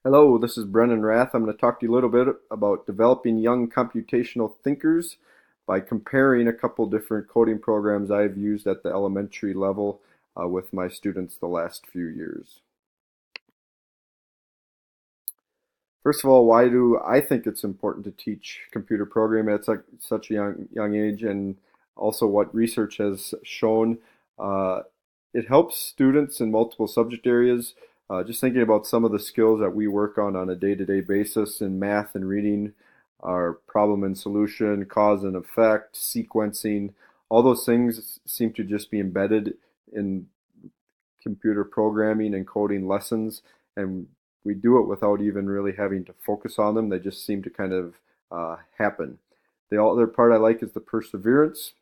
Hello, this is Brennan Rath. I'm going to talk to you a little bit about developing young computational thinkers by comparing a couple different coding programs I've used at the elementary level with my students the last few years. First of all, why do I think it's important to teach computer programming at such a young age, and also what research has shown? Uh, it helps students in multiple subject areas. Just thinking about some of the skills that we work on a day-to-day basis in math and reading, our problem and solution, cause and effect, sequencing, all those things seem to just be embedded in computer programming and coding lessons, and we do it without even really having to focus on them. They just seem to kind of happen. The other part I like is the perseverance.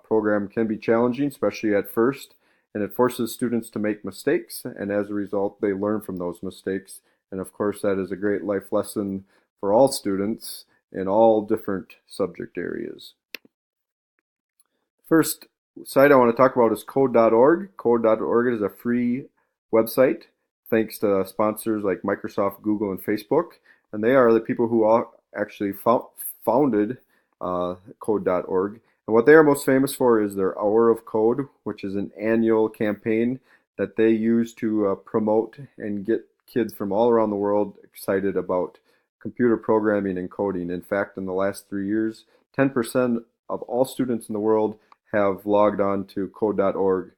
Program can be challenging, especially at first, and it forces students to make mistakes, and as a result, they learn from those mistakes. And of course, that is a great life lesson for all students in all different subject areas. First site I want to talk about is code.org. Code.org is a free website thanks to sponsors like Microsoft, Google, and Facebook. And they are the people who actually founded code.org. And what they are most famous for is their Hour of Code, which is an annual campaign that they use to promote and get kids from all around the world excited about computer programming and coding. In fact, in the last 3 years, 10% of all students in the world have logged on to code.org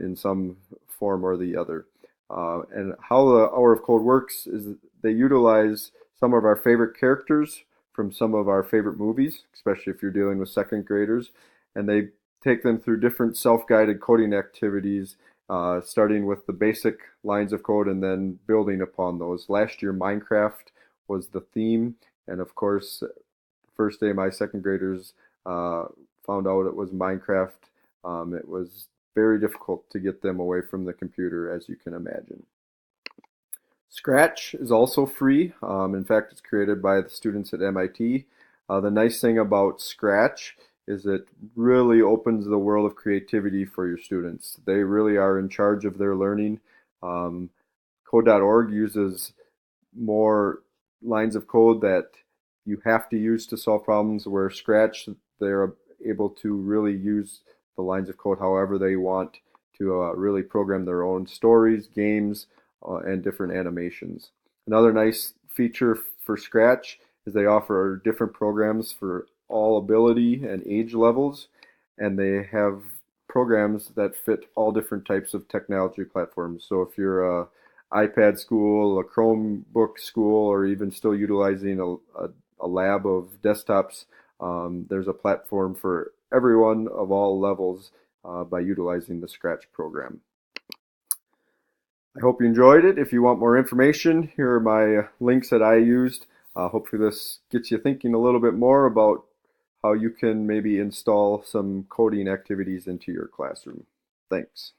in some form or the other. And how the Hour of Code works is they utilize some of our favorite characters from some of our favorite movies, especially if you're dealing with second graders, and they take them through different self-guided coding activities, starting with the basic lines of code and then building upon those. Last year, Minecraft was the theme, and of course, the first day my second graders found out it was Minecraft. It was very difficult to get them away from the computer, as you can imagine. Scratch is also free. In fact, it's created by the students at MIT. The nice thing about Scratch is it really opens the world of creativity for your students. They really are in charge of their learning. Code.org uses more lines of code that you have to use to solve problems, where Scratch, they're able to really use the lines of code however they want to really program their own stories, games, and different animations. Another nice feature for Scratch is they offer different programs for all ability and age levels, and they have programs that fit all different types of technology platforms. So if you're a iPad school, a Chromebook school, or even still utilizing a lab of desktops, there's a platform for everyone of all levels by utilizing the Scratch program. I hope you enjoyed it. If you want more information, here are my links that I used. Hopefully this gets you thinking a little bit more about how you can maybe install some coding activities into your classroom. Thanks.